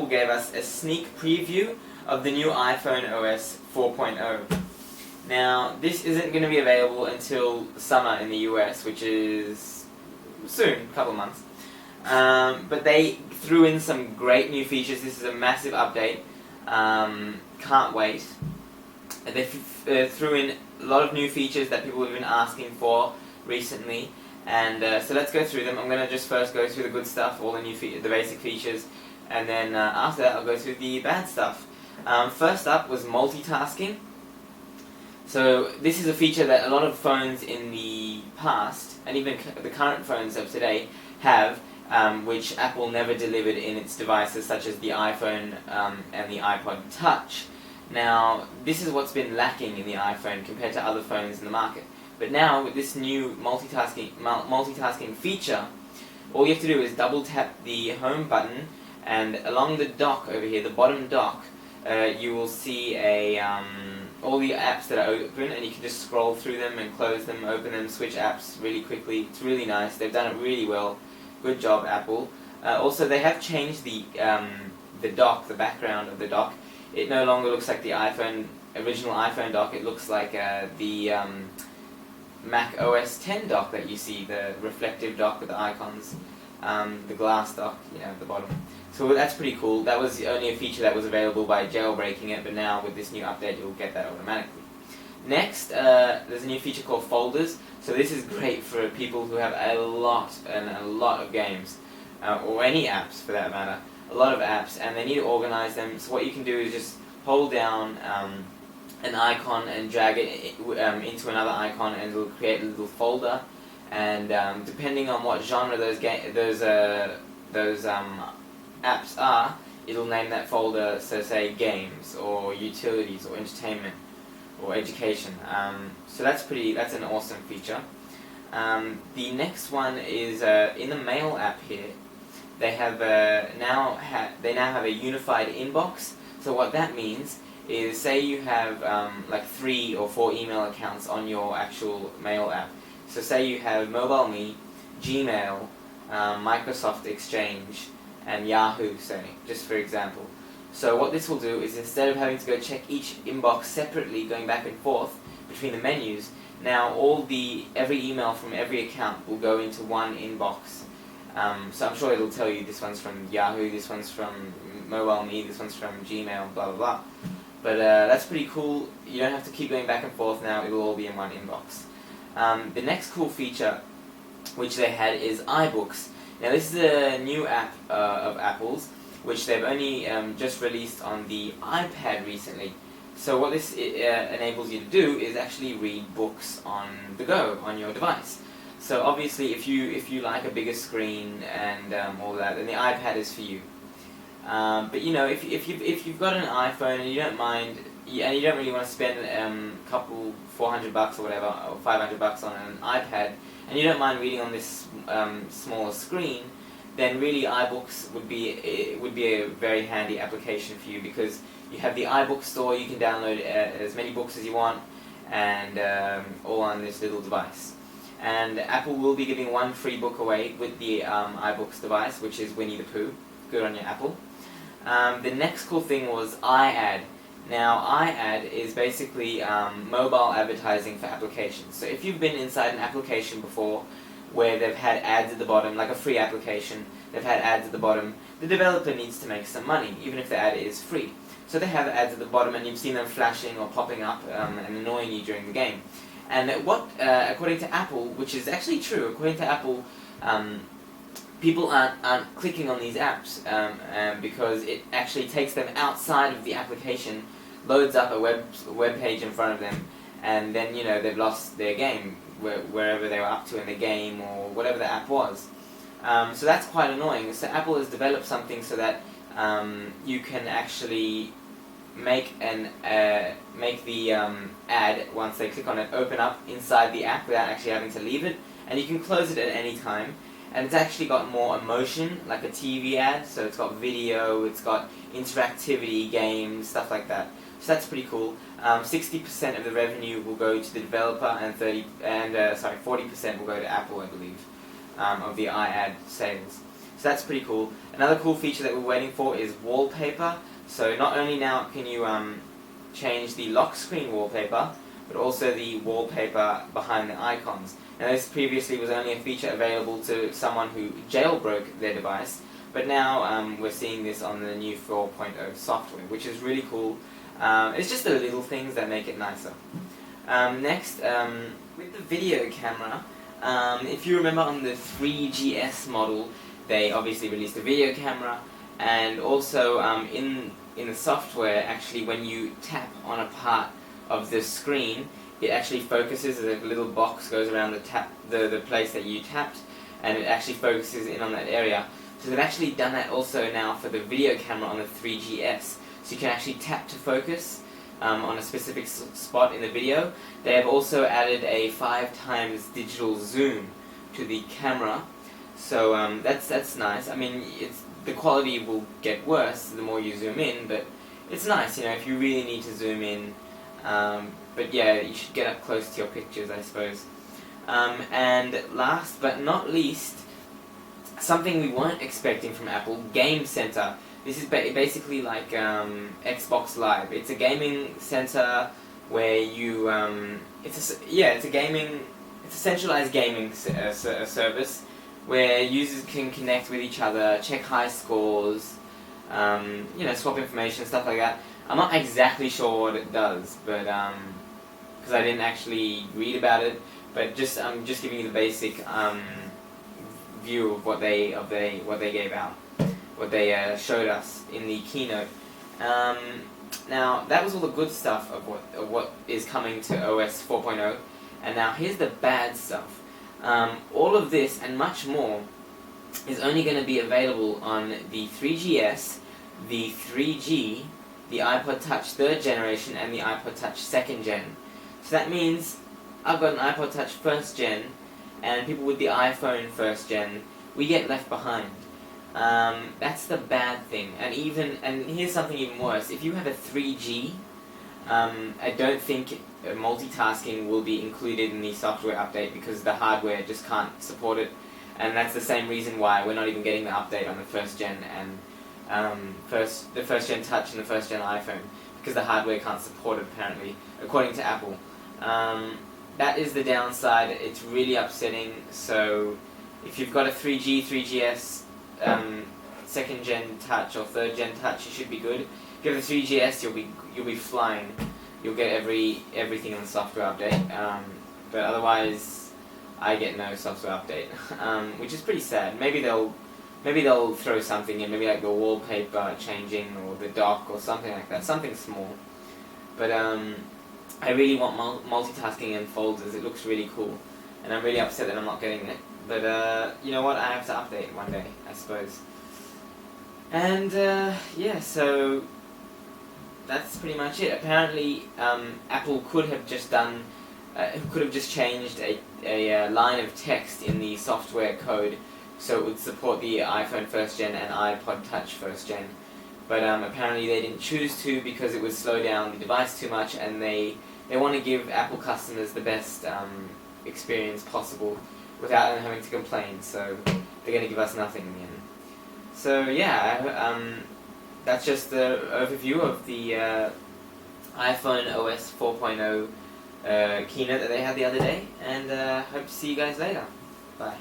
gave us a sneak preview of the new iPhone OS 4.0. Now, this isn't going to be available until summer in the US, which is soon, a couple of months. But they threw in some great new features. This is a massive update. Can't wait. They threw in a lot of new features that people have been asking for recently, and so let's go through them. I'm going to just first go through the good stuff, all the new the basic features, and then after that I'll go through the bad stuff. First up was multitasking. So this is a feature that a lot of phones in the past, and even the current phones of today, have, which Apple never delivered in its devices such as the iPhone and the iPod Touch. Now, this is what's been lacking in the iPhone compared to other phones in the market. But now, with this new multitasking feature, all you have to do is double tap the home button, and along the dock over here, the bottom dock, you will see all the apps that are open, and you can just scroll through them and close them, open them, switch apps really quickly. It's really nice. They've done it really well. Good job, Apple. Also, they have changed the dock, the background of the dock. It no longer looks like the original iPhone dock. It looks like the Mac OS X dock that you see, the reflective dock with the icons, the glass dock, at the bottom. So that's pretty cool. That was only a feature that was available by jailbreaking it, but now with this new update you'll get that automatically. Next, there's a new feature called folders. So this is great for people who have a lot of games, or any apps for that matter. A lot of apps, and they need to organize them. So what you can do is just hold down an icon and drag it into another icon, and it'll create a little folder. And depending on what genre those apps are, it'll name that folder. So say games, or utilities, or entertainment, or education. So that's an awesome feature. The next one is in the Mail app here. They have now have a unified inbox. So what that means is, say you have like 3 or 4 email accounts on your actual Mail app. So say you have MobileMe, Gmail, Microsoft Exchange, and Yahoo, say, just for example. So what this will do is, instead of having to go check each inbox separately, going back and forth between the menus, now every email from every account will go into one inbox. So I'm sure it'll tell you this one's from Yahoo, this one's from MobileMe, this one's from Gmail, blah blah blah. But that's pretty cool. You don't have to keep going back and forth now, it will all be in one inbox. The next cool feature which they had is iBooks. Now this is a new app of Apple's, which they've only just released on the iPad recently. So what this enables you to do is actually read books on the go, on your device. So obviously, if you like a bigger screen and all that, then the iPad is for you. But if you've got an iPhone and you don't mind, and you don't really want to spend couple $400 or whatever, or $500 on an iPad, and you don't mind reading on this smaller screen, then really iBooks would be a very handy application for you, because you have the iBook store. You can download as many books as you want, and all on this little device. And Apple will be giving one free book away with the iBooks device, which is Winnie the Pooh. Good on you, Apple. The next cool thing was iAd. Now, iAd is basically mobile advertising for applications. So if you've been inside an application before where they've had ads at the bottom, like a free application, they've had ads at the bottom, the developer needs to make some money, even if the ad is free. So they have ads at the bottom, and you've seen them flashing or popping up and annoying you during the game. And according to Apple, which is actually true, according to Apple, people aren't clicking on these apps because it actually takes them outside of the application, loads up a web page in front of them, and then they've lost their game, wherever they were up to in the game, or whatever the app was. So that's quite annoying. So Apple has developed something so that you can actually make the ad, once they click on it, open up inside the app without actually having to leave it, and you can close it at any time. And it's actually got more emotion, like a TV ad, so it's got video, it's got interactivity, games, stuff like that. So that's pretty cool. 60% of the revenue will go to the developer, and 40% will go to Apple, I believe, of the iAd sales. So that's pretty cool. Another cool feature that we're waiting for is wallpaper. So not only now can you change the lock screen wallpaper, but also the wallpaper behind the icons. Now this previously was only a feature available to someone who jailbroke their device, but now we're seeing this on the new 4.0 software, which is really cool. It's just the little things that make it nicer. Next, with the video camera, if you remember on the 3GS model, they obviously released a video camera, and also in the software, actually when you tap on a part of the screen, it actually focuses, a little box goes around the place that you tapped, and it actually focuses in on that area. So they've actually done that also now for the video camera on the 3GS. So you can actually tap to focus on a specific spot in the video. They have also added a 5x digital zoom to the camera. So that's nice. I mean, the quality will get worse the more you zoom in, but it's nice, you know, if you really need to zoom in. But yeah, you should get up close to your pictures, I suppose. And last but not least, something we weren't expecting from Apple, Game Center. This is basically like Xbox Live. It's a gaming center where you it's a centralized gaming service where users can connect with each other, check high scores, you know, swap information, stuff like that. I'm not exactly sure what it does, but because I didn't actually read about it, but I'm just giving you the basic view of what they gave out, what they showed us in the keynote. Now that was all the good stuff of what is coming to OS 4.0, and now here's the bad stuff. All of this and much more is only going to be available on the 3GS, the 3G, the iPod Touch 3rd generation, and the iPod Touch 2nd gen. So that means I've got an iPod Touch 1st gen, and people with the iPhone 1st gen, we get left behind. That's the bad thing. And here's something even worse. If you have a 3G, I don't think multitasking will be included in the software update because the hardware just can't support it. And that's the same reason why we're not even getting the update on the 1st gen and the 1st gen Touch and the 1st gen iPhone, because the hardware can't support it apparently, according to Apple. That is the downside. It's really upsetting. So if you've got a 3G, 3GS, 2nd gen Touch or 3rd gen Touch, you should be good. If you have a 3GS, you'll be flying. You'll get everything on the software update. But otherwise, I get no software update, which is pretty sad. Maybe they'll throw something in, maybe like the wallpaper changing or the dock or something like that, something small. But I really want multitasking and folders. It looks really cool, and I'm really upset that I'm not getting it. But you know what? I have to update one day, I suppose. And yeah, so that's pretty much it. Apparently, Apple could have just changed a line of text in the software code so it would support the iPhone 1st gen and iPod Touch 1st gen. But apparently they didn't choose to because it would slow down the device too much, and they want to give Apple customers the best experience possible without them having to complain, so they're going to give us nothing in the end. So yeah, that's just the overview of the iPhone OS 4.0 keynote that they had the other day, and hope to see you guys later. Bye.